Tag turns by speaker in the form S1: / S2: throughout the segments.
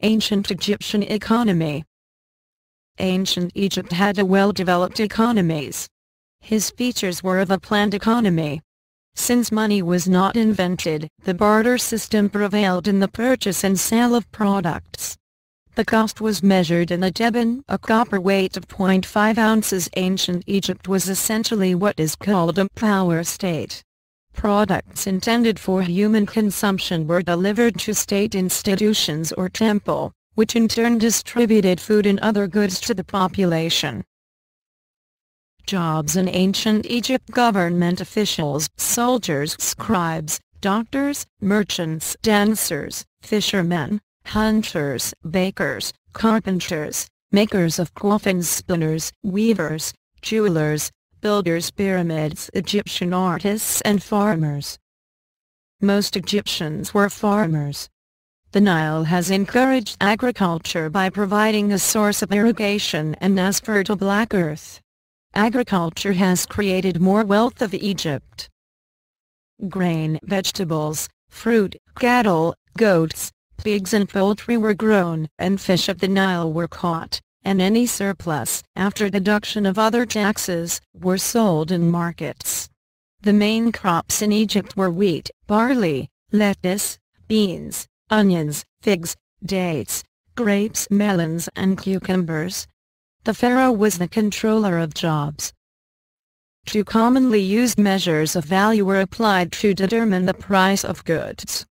S1: Ancient Egyptian economy. Ancient Egypt had a well-developed economies. His features were of a planned economy. Since money was not invented, the barter system prevailed in the purchase and sale of products. The cost was measured in a Deben, a copper weight of 0.5 ounces. Ancient Egypt was essentially what is called a power state. Products intended for human consumption were delivered to state institutions or temple, which in turn distributed food and other goods to the population. Jobs in ancient Egypt: government officials, soldiers, scribes, doctors, merchants, dancers, fishermen, hunters, bakers, carpenters, makers of coffins, spinners, weavers, jewelers, builders, pyramids, Egyptian artists, and farmers. Most Egyptians were farmers. The Nile has encouraged agriculture by providing a source of irrigation and as fertile black earth. Agriculture has created more wealth of Egypt. Grain, vegetables, fruit, cattle, goats, pigs and poultry were grown, and fish of the Nile were caught, and any surplus, after deduction of other taxes, were sold in markets. The main crops in Egypt were wheat, barley, lettuce, beans, onions, figs, dates, grapes, melons, and cucumbers. The pharaoh was the controller of jobs. Two commonly used measures of value were applied to determine the price of goods.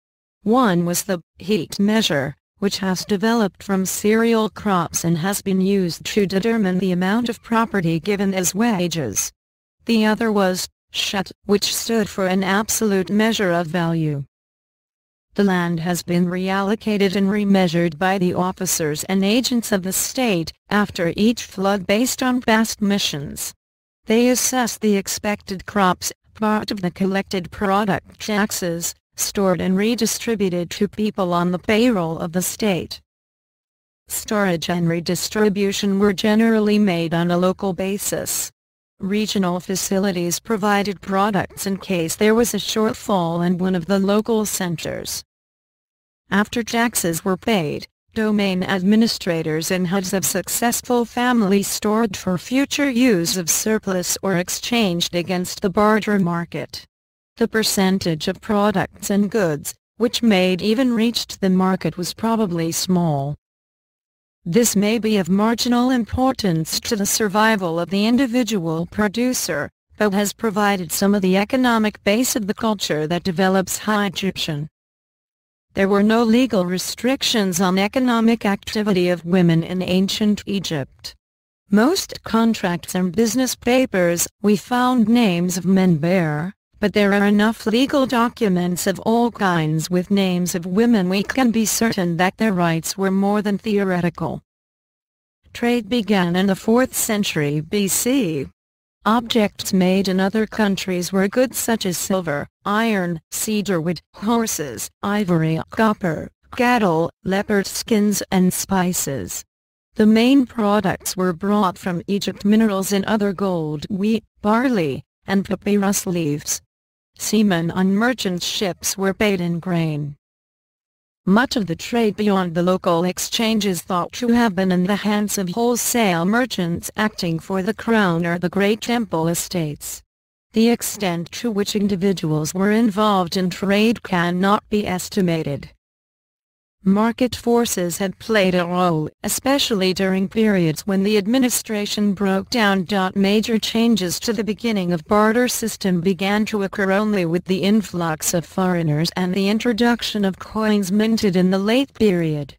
S1: One was the heat measure, which has developed from cereal crops and has been used to determine the amount of property given as wages. The other was shet, which stood for an absolute measure of value. The land has been reallocated and remeasured by the officers and agents of the state after each flood based on past missions. They assess the expected crops, part of the collected product taxes, stored and redistributed to people on the payroll of the state. Storage and redistribution were generally made on a local basis. Regional facilities provided products in case there was a shortfall in one of the local centers. After taxes were paid, domain administrators and heads of successful families stored for future use of surplus or exchanged against the barter market. The percentage of products and goods, which may even reached the market, was probably small. This may be of marginal importance to the survival of the individual producer, but has provided some of the economic base of the culture that develops High Egyptian. There were no legal restrictions on economic activity of women in ancient Egypt. Most contracts and business papers we found names of men bear, but there are enough legal documents of all kinds with names of women we can be certain that their rights were more than theoretical. Trade began in the 4th century BC. Objects made in other countries were goods such as silver, iron, cedarwood, horses, ivory, copper, cattle, leopard skins, and spices. The main products were brought from Egypt: minerals and other gold, wheat, barley, and papyrus leaves. Seamen on merchant ships were paid in grain. Much of the trade beyond the local exchange is thought to have been in the hands of wholesale merchants acting for the crown or the great temple estates. The extent to which individuals were involved in trade cannot be estimated. Market forces had played a role, especially during periods when the administration broke down. Major changes to the beginning of barter system began to occur only with the influx of foreigners and the introduction of coins minted in the late period.